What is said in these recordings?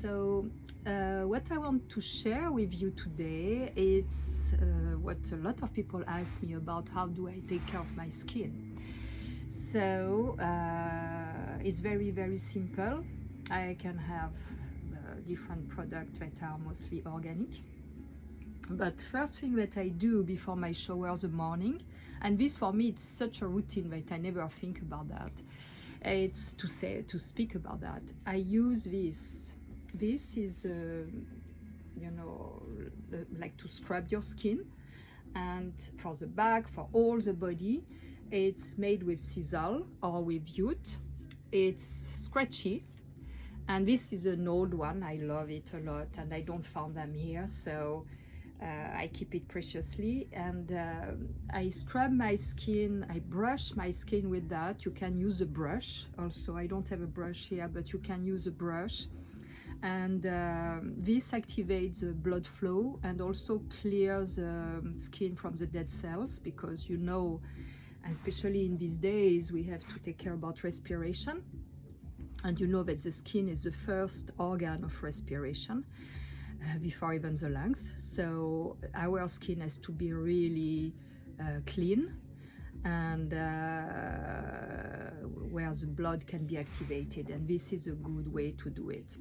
So what I want to share with you today is what a lot of people ask me about: how do I take care of my skin? So it's very simple. I can have different products that are mostly organic. But first thing that I do before my shower in the morning, and this for me it's such a routine that I never think about that, it's to speak about that. I use this. This is like to scrub your skin, and for the back, for all the body, it's made with sisal or with jute. It's scratchy, and this is an old one. I love it a lot, and I don't find them here, so I keep it preciously. And I scrub my skin, I brush my skin with that. You can use a brush also. I don't have a brush here, but you can use a brush. And this activates the blood flow and also clears the skin from the dead cells, because and especially in these days, we have to take care about respiration. And you know that the skin is the first organ of respiration before even the lungs. So our skin has to be really clean, and where the blood can be activated. And this is a good way to do it.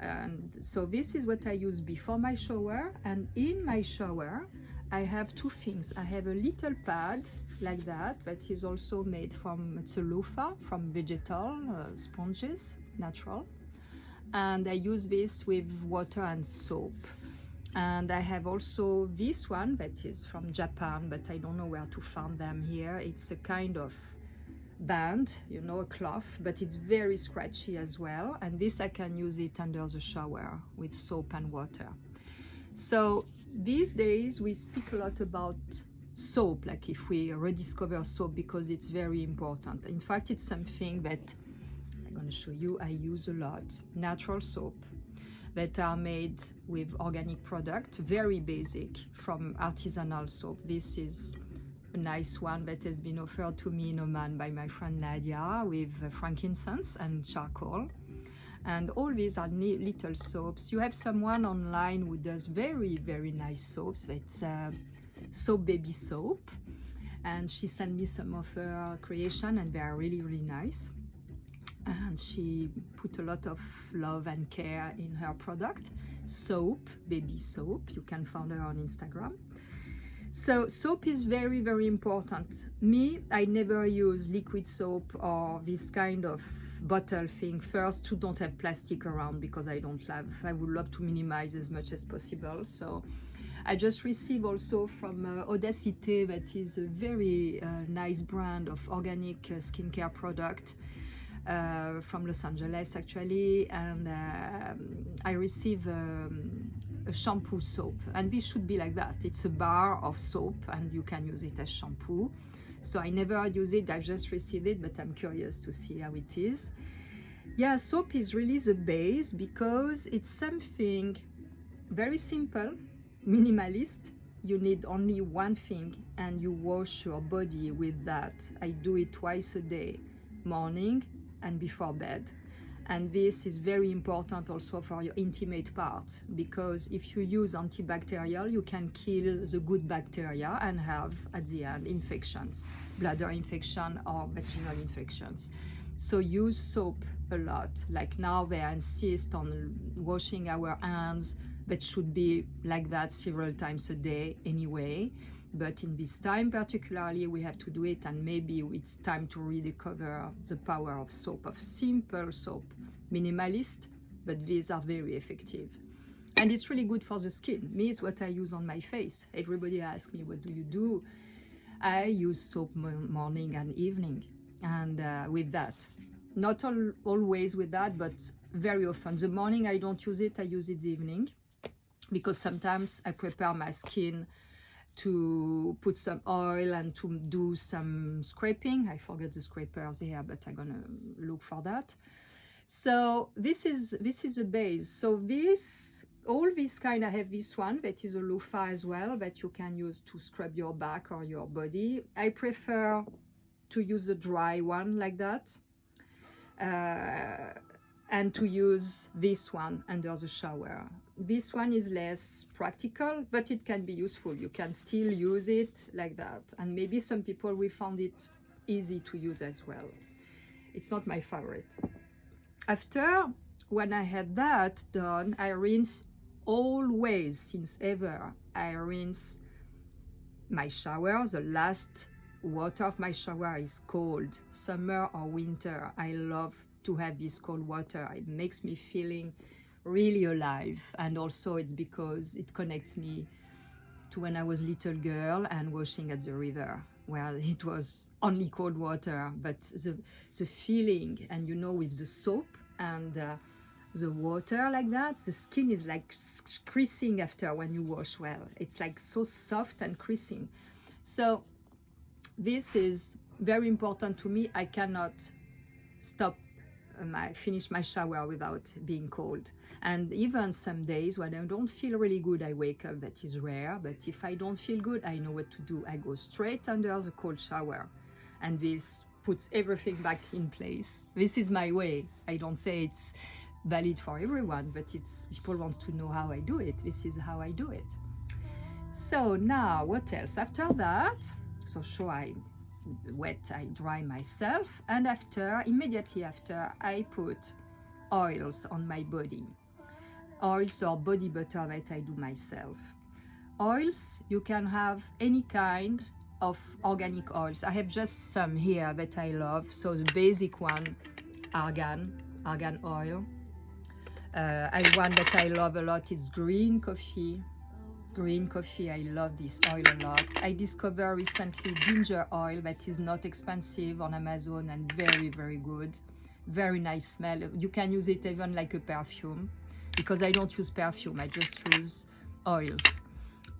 And so this is what I use before my shower. And in my shower, I have two things. I have a little pad like that is also made from, it's a loofah from vegetal sponges, natural. And I use this with water and soap. And I have also this one that is from Japan, but I don't know where to find them here. It's a kind of band, a cloth, but it's very scratchy as well. And this I can use it under the shower with soap and water. So these days we speak a lot about soap, like if we rediscover soap, because it's very important. In fact, it's something that I'm going to show you I use a lot. Natural soap that are made with organic product, very basic, from artisanal soap. This is a nice one that has been offered to me in Oman by my friend Nadia, with frankincense and charcoal. And all these are little soaps. You have someone online who does very nice soaps. That's Soap Baby Soap, and she sent me some of her creation, and they are really nice. And she put a lot of love and care in her product. Soap Baby Soap, you can find her on Instagram. So soap is very important. Me, I never use liquid soap or this kind of bottle thing. First, to don't have plastic around, because I would love to minimize as much as possible. So I just received also from Audacité, that is a very nice brand of organic skincare product from Los Angeles actually, and I received a shampoo soap, and this should be like that. It's a bar of soap and you can use it as shampoo. So I never use it, I just received it, but I'm curious to see how it is. Yeah, soap is really the base, because it's something very simple, minimalist. You need only one thing and you wash your body with that. I do it twice a day, morning and before bed. And this is very important also for your intimate parts, because if you use antibacterial, you can kill the good bacteria and have at the end infections, bladder infection or vaginal infections. So use soap a lot. Like now they insist on washing our hands, that should be like that several times a day anyway. But in this time particularly, we have to do it, and maybe it's time to rediscover the power of soap, of simple soap, minimalist, but these are very effective. And it's really good for the skin. Me, it's what I use on my face. Everybody asks me, what do you do? I use soap morning and evening, and with that. Not always with that, but very often. The morning I don't use it, I use it the evening, because sometimes I prepare my skin to put some oil and to do some scraping. I forget the scrapers here, but I'm gonna look for that. So this is the base. So all this kind, I have this one that is a loofah as well, that you can use to scrub your back or your body. I prefer to use a dry one like that. and to use this one under the shower. This one is less practical, but it can be useful. You can still use it like that. And maybe some people will find it easy to use as well. It's not my favorite. After, when I had that done, I rinse always, since ever. I rinse my shower. The last water of my shower is cold, summer or winter. I love to have this cold water. It makes me feeling really alive, and also it's because it connects me to when I was little girl and washing at the river, where it was only cold water, but the feeling, and you know, with the soap and the water like that, the skin is like creasing after when you wash well. It's like so soft and creasing. So this is very important to me. I cannot stop finish my shower without being cold. And even some days when I don't feel really good, I wake up. That is rare, but if I don't feel good, I know what to do. I go straight under the cold shower, and this puts everything back in place. This is my way. I don't say it's valid for everyone, but it's, people want to know how I do it. This is how I do it. So now what else? After that, so I dry myself, and immediately after, I put oils on my body. Oils or body butter that I do myself. Oils, you can have any kind of organic oils. I have just some here that I love. So the basic one, argan oil. And one that I love a lot is green coffee. Green coffee, I love this oil a lot. I discovered recently ginger oil that is not expensive on Amazon and very, very good. Very nice smell. You can use it even like a perfume, because I don't use perfume, I just use oils.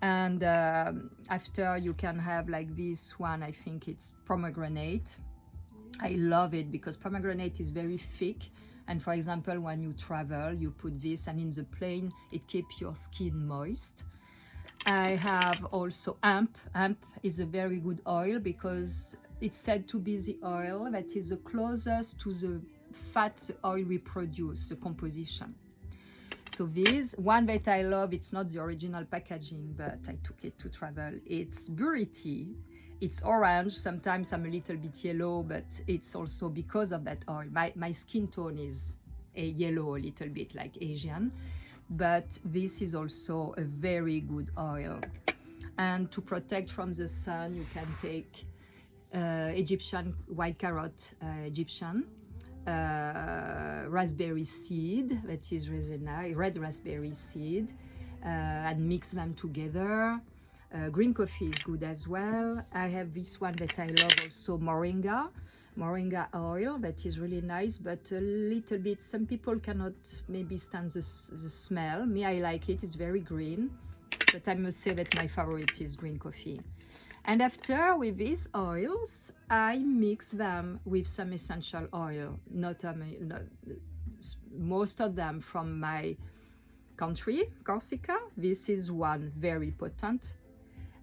And after, you can have like this one, I think it's pomegranate. I love it because pomegranate is very thick. And for example, when you travel, you put this, and in the plane, it keeps your skin moist. I have also hemp. Hemp is a very good oil because it's said to be the oil that is the closest to the fat oil we produce, the composition. So this one that I love, it's not the original packaging, but I took it to travel. It's Buriti. It's orange. Sometimes I'm a little bit yellow, but it's also because of that oil. My skin tone is a yellow, a little bit like Asian. But this is also a very good oil. And to protect from the sun, you can take Egyptian white carrot, raspberry seed, that is really nice, red raspberry seed, and mix them together. Green coffee is good as well. I have this one that I love also, moringa oil, that is really nice, but a little bit, some people cannot maybe stand the smell. Me, I like it. It's very green, but I must say that my favorite is green coffee. And after, with these oils, I mix them with some essential oil, most of them from my country, Corsica. This is one very potent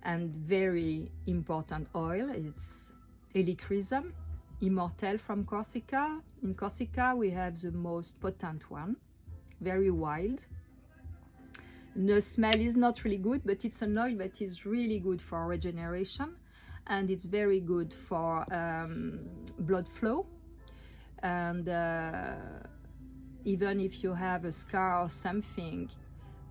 and very important oil. It's Helichrysum Immortelle from Corsica. In Corsica, we have the most potent one, very wild. The smell is not really good, but it's an oil that is really good for regeneration, and it's very good for blood flow. And even if you have a scar or something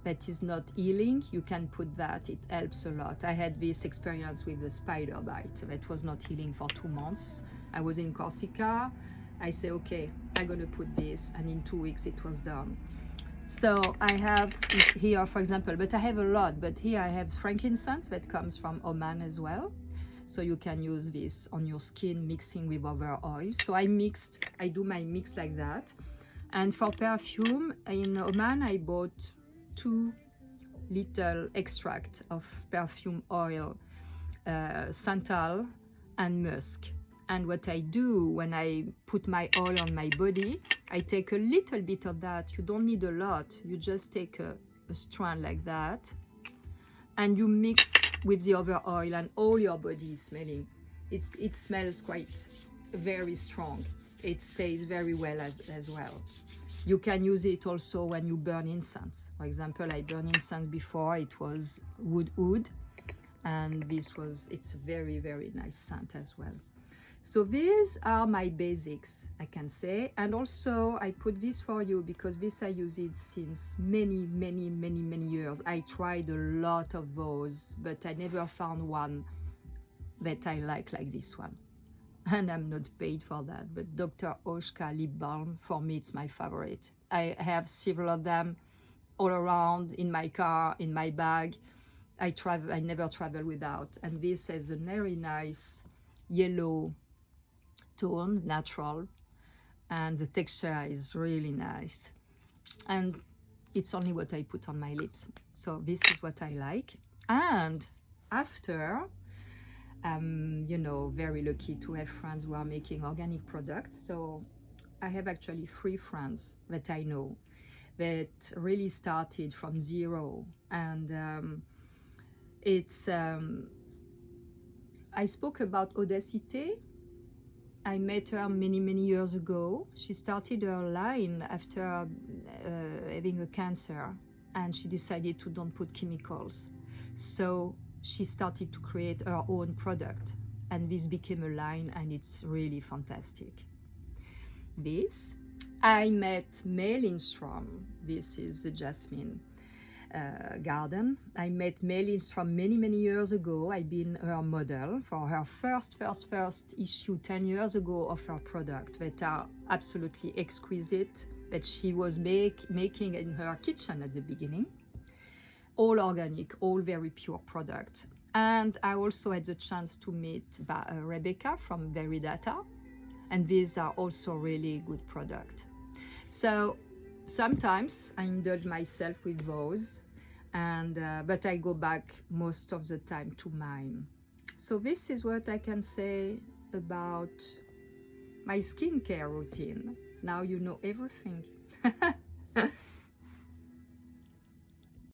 that is not healing, you can put that. It helps a lot. I had this experience with a spider bite that was not healing for 2 months. I was in Corsica. I say, okay, I'm gonna put this, and in 2 weeks it was done. So I have it here, for example, but I have a lot, but here I have frankincense that comes from Oman as well. So you can use this on your skin, mixing with other oils. So I do my mix like that. And for perfume, in Oman, I bought 2 little extract of perfume oil, santal and musk. And what I do when I put my oil on my body, I take a little bit of that. You don't need a lot. You just take a strand like that, and you mix with the other oil, and all your body is smelling. It smells quite very strong. It stays very well as well. You can use it also when you burn incense. For example, I burned incense before, it was wood, and it's a very, very nice scent as well. So these are my basics, I can say. And also I put this for you because this I use it since many years. I tried a lot of those, but I never found one that I like this one. And I'm not paid for that, but Dr. Oshka lip balm, for me, it's my favorite. I have several of them all around in my car, in my bag. I never travel without. And this has a very nice yellow tone, natural, and the texture is really nice. And it's only what I put on my lips. So this is what I like. And after, you know, very lucky to have friends who are making organic products. So I have actually 3 friends that I know that really started from zero. And I spoke about Audacité. I met her many years ago. She started her line after having a cancer, and she decided to don't put chemicals. So she started to create her own product, and this became a line, and it's really fantastic. This, I met May Lindstrom. This is the Jasmine garden. I met May Lindstrom many years ago. I've been her model for her first issue 10 years ago of her product that are absolutely exquisite, that she was making in her kitchen at the beginning. All organic, all very pure products. And I also had the chance to meet Rebecca from Veridata, and these are also really good products. So sometimes I indulge myself with those, but I go back most of the time to mine. So this is what I can say about my skincare routine. Now you know everything.